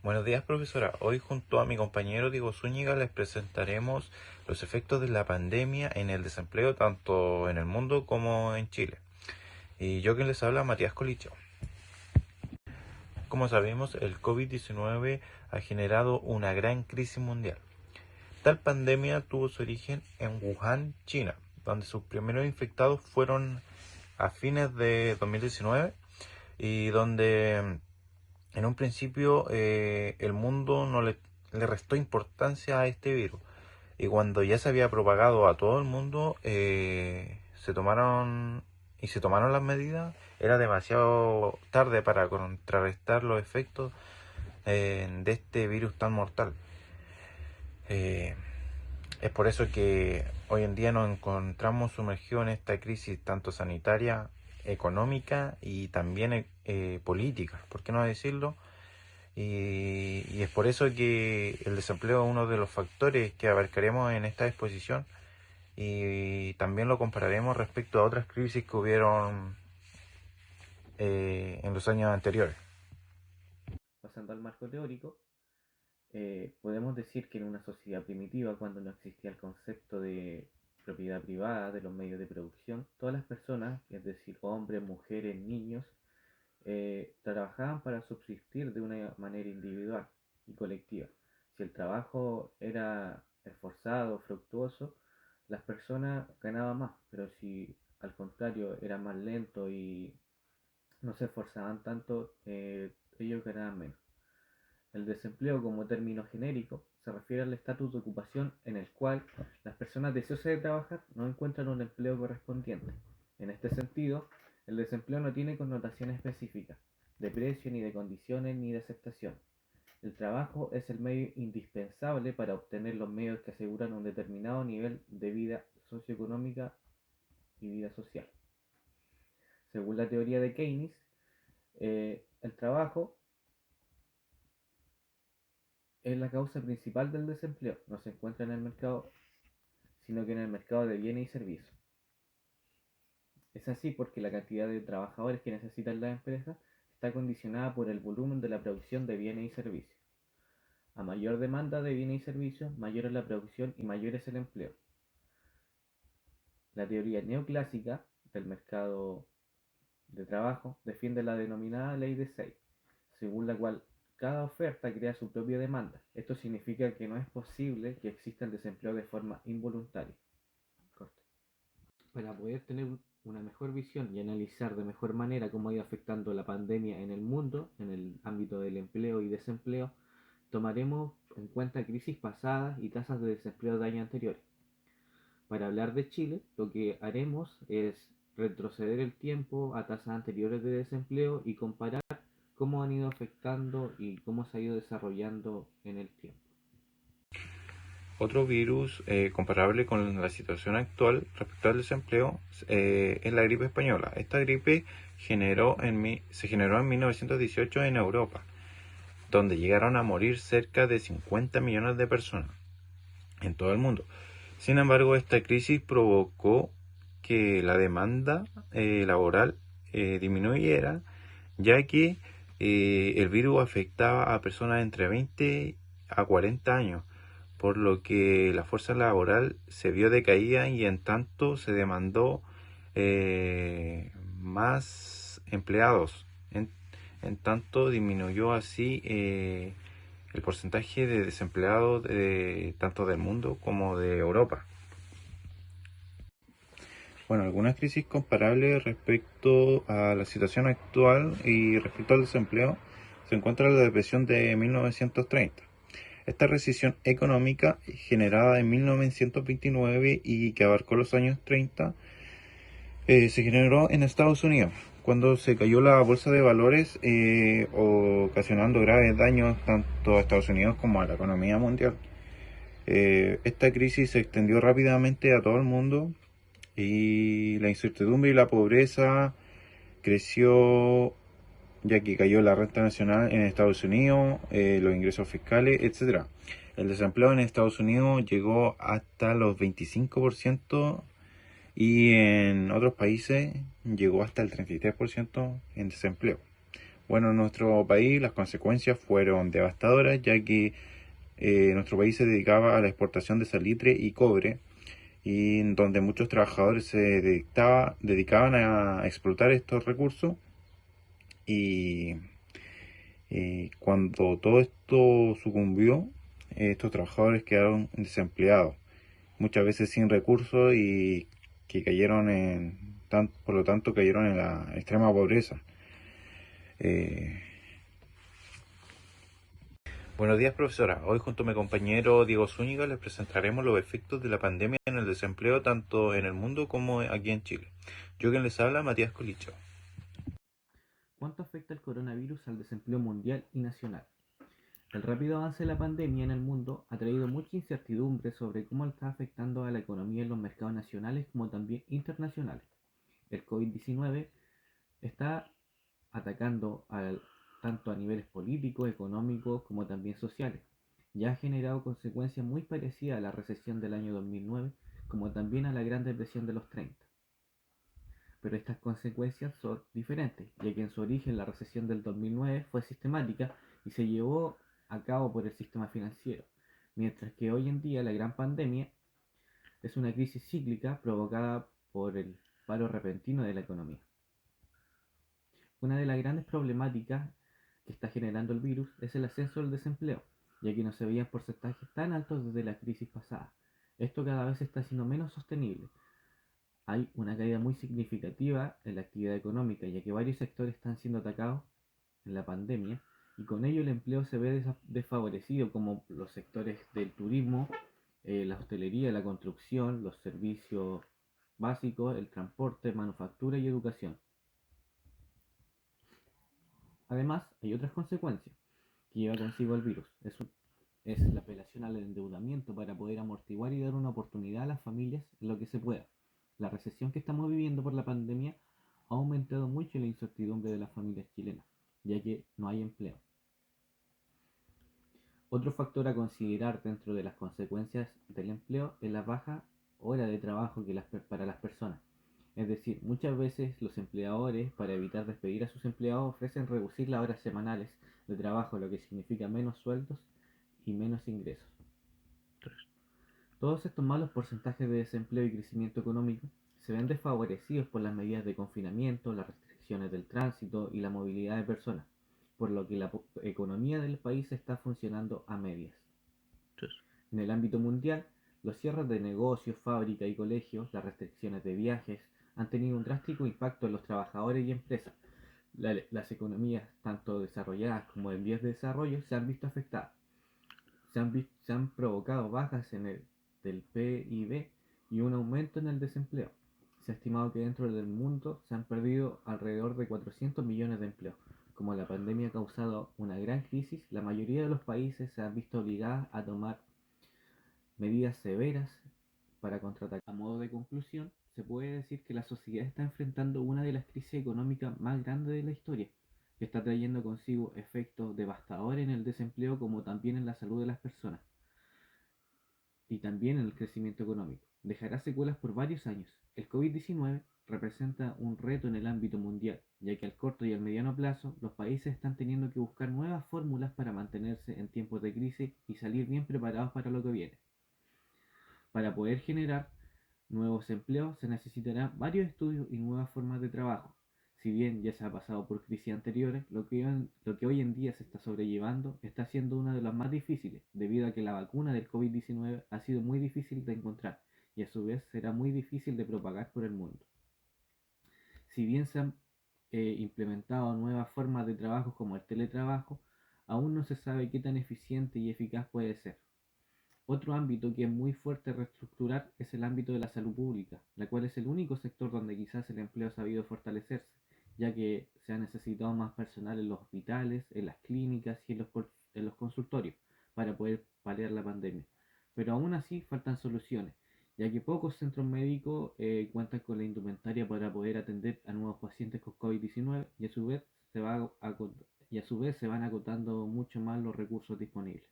Buenos días, profesora. Hoy junto a mi compañero Diego Zúñiga les presentaremos los efectos de la pandemia en el desempleo tanto en el mundo como en Chile. Y yo quien les habla, Matías Colicho. Como sabemos, el COVID-19 ha generado una gran crisis mundial. Tal pandemia tuvo su origen en Wuhan, China, donde sus primeros infectados fueron a fines de 2019 y donde en un principio el mundo no le restó importancia a este virus y cuando ya se había propagado a todo el mundo se tomaron las medidas. Era demasiado tarde para contrarrestar los efectos de este virus tan mortal. Eh, es por eso que hoy en día nos encontramos sumergidos en esta crisis tanto sanitaria, económica y también política, ¿por qué no decirlo? Y es por eso que el desempleo es uno de los factores que abarcaremos en esta exposición y también lo compararemos respecto a otras crisis que hubieron en los años anteriores. Pasando al marco teórico, podemos decir que en una sociedad primitiva, cuando no existía el concepto de propiedad privada de los medios de producción, todas las personas, es decir, hombres, mujeres, niños, trabajaban para subsistir de una manera individual y colectiva. Si el trabajo era esforzado, fructuoso, las personas ganaban más, pero si al contrario era más lento y no se esforzaban tanto, ellos ganaban menos. El desempleo como término genérico se refiere al estatus de ocupación en el cual las personas deseosas de trabajar no encuentran un empleo correspondiente. En este sentido, el desempleo no tiene connotación específica de precio, ni de condiciones, ni de aceptación. El trabajo es el medio indispensable para obtener los medios que aseguran un determinado nivel de vida socioeconómica y vida social. Según la teoría de Keynes, el trabajo es la causa principal del desempleo. No se encuentra en el mercado, sino que en el mercado de bienes y servicios. Es así porque la cantidad de trabajadores que necesitan las empresas está condicionada por el volumen de la producción de bienes y servicios. A mayor demanda de bienes y servicios, mayor es la producción y mayor es el empleo. La teoría neoclásica del mercado de trabajo defiende la denominada ley de Say, según la cual cada oferta crea su propia demanda. Esto significa que no es posible que exista el desempleo de forma involuntaria. Para poder tener una mejor visión y analizar de mejor manera cómo ha ido afectando la pandemia en el mundo, en el ámbito del empleo y desempleo, tomaremos en cuenta crisis pasadas y tasas de desempleo de años anteriores. Para hablar de Chile, lo que haremos es retroceder el tiempo a tasas anteriores de desempleo y comparar cómo han ido afectando y cómo se ha ido desarrollando en el tiempo. Otro virus comparable con la situación actual respecto al desempleo es la gripe española. Esta gripe se generó en 1918 en Europa, donde llegaron a morir cerca de 50 millones de personas en todo el mundo. Sin embargo, esta crisis provocó que la demanda laboral disminuyera, ya que el virus afectaba a personas entre 20 a 40 años, por lo que la fuerza laboral se vio decaída y en tanto se demandó más empleados. En tanto disminuyó así el porcentaje de desempleados tanto del mundo como de Europa. Bueno, algunas crisis comparables respecto a la situación actual y respecto al desempleo se encuentra la depresión de 1930. Esta recesión económica generada en 1929 y que abarcó los años 30 se generó en Estados Unidos, cuando se cayó la bolsa de valores, ocasionando graves daños tanto a Estados Unidos como a la economía mundial. Esta crisis se extendió rápidamente a todo el mundo y la incertidumbre y la pobreza creció, ya que cayó la renta nacional en Estados Unidos, los ingresos fiscales, etc. El desempleo en Estados Unidos llegó hasta los 25% y en otros países llegó hasta el 33% en desempleo. Bueno, en nuestro país las consecuencias fueron devastadoras, ya que nuestro país se dedicaba a la exportación de salitre y cobre, y en donde muchos trabajadores se dedicaban a explotar estos recursos. Y cuando todo esto sucumbió, estos trabajadores quedaron desempleados, muchas veces sin recursos, y que cayeron por lo tanto cayeron en la extrema pobreza. Eh, Buenos días, profesora. Hoy junto a mi compañero Diego Zúñiga les presentaremos los efectos de la pandemia en el desempleo tanto en el mundo como aquí en Chile. Yo quien les habla, Matías Colicho. ¿Cuánto afecta el coronavirus al desempleo mundial y nacional? El rápido avance de la pandemia en el mundo ha traído mucha incertidumbre sobre cómo está afectando a la economía en los mercados nacionales como también internacionales. El COVID-19 está atacando tanto a niveles políticos, económicos como también sociales. Ya ha generado consecuencias muy parecidas a la recesión del año 2009 como también a la Gran Depresión de los 30. Pero estas consecuencias son diferentes, ya que en su origen la recesión del 2009 fue sistemática y se llevó a cabo por el sistema financiero, mientras que hoy en día la gran pandemia es una crisis cíclica provocada por el paro repentino de la economía. Una de las grandes problemáticas que está generando el virus es el ascenso del desempleo, ya que no se veían porcentajes tan altos desde la crisis pasada. Esto cada vez está siendo menos sostenible. Hay una caída muy significativa en la actividad económica, ya que varios sectores están siendo atacados en la pandemia y con ello el empleo se ve desfavorecido, como los sectores del turismo, la hostelería, la construcción, los servicios básicos, el transporte, manufactura y educación. Además, hay otras consecuencias que lleva consigo el virus. Es la apelación al endeudamiento para poder amortiguar y dar una oportunidad a las familias en lo que se pueda. La recesión que estamos viviendo por la pandemia ha aumentado mucho la incertidumbre de las familias chilenas, ya que no hay empleo. Otro factor a considerar dentro de las consecuencias del empleo es la baja hora de trabajo para las personas. Es decir, muchas veces los empleadores, para evitar despedir a sus empleados, ofrecen reducir las horas semanales de trabajo, lo que significa menos sueldos y menos ingresos. Todos estos malos porcentajes de desempleo y crecimiento económico se ven desfavorecidos por las medidas de confinamiento, las restricciones del tránsito y la movilidad de personas, por lo que la economía del país está funcionando a medias. En el ámbito mundial, los cierres de negocios, fábricas y colegios, las restricciones de viajes, han tenido un drástico impacto en los trabajadores y empresas. Las economías, tanto desarrolladas como en vías de desarrollo, se han visto afectadas. Se han provocado bajas del PIB y un aumento en el desempleo. Se ha estimado que dentro del mundo se han perdido alrededor de 400 millones de empleos. Como la pandemia ha causado una gran crisis, la mayoría de los países se han visto obligadas a tomar medidas severas para contraatacar. A modo de conclusión, se puede decir que la sociedad está enfrentando una de las crisis económicas más grandes de la historia, que está trayendo consigo efectos devastadores en el desempleo como también en la salud de las personas y también en el crecimiento económico. Dejará secuelas por varios años. El COVID-19 representa un reto en el ámbito mundial, ya que al corto y al mediano plazo los países están teniendo que buscar nuevas fórmulas para mantenerse en tiempos de crisis y salir bien preparados para lo que viene. Para poder generar nuevos empleos se necesitarán varios estudios y nuevas formas de trabajo. Si bien ya se ha pasado por crisis anteriores, lo que hoy en día se está sobrellevando está siendo una de las más difíciles, debido a que la vacuna del COVID-19 ha sido muy difícil de encontrar y a su vez será muy difícil de propagar por el mundo. Si bien se han implementado nuevas formas de trabajo como el teletrabajo, aún no se sabe qué tan eficiente y eficaz puede ser. Otro ámbito que es muy fuerte reestructurar es el ámbito de la salud pública, la cual es el único sector donde quizás el empleo ha sabido fortalecerse, ya que se ha necesitado más personal en los hospitales, en las clínicas y en los consultorios para poder paliar la pandemia. Pero aún así faltan soluciones, ya que pocos centros médicos cuentan con la indumentaria para poder atender a nuevos pacientes con COVID-19 y a su vez se van agotando mucho más los recursos disponibles.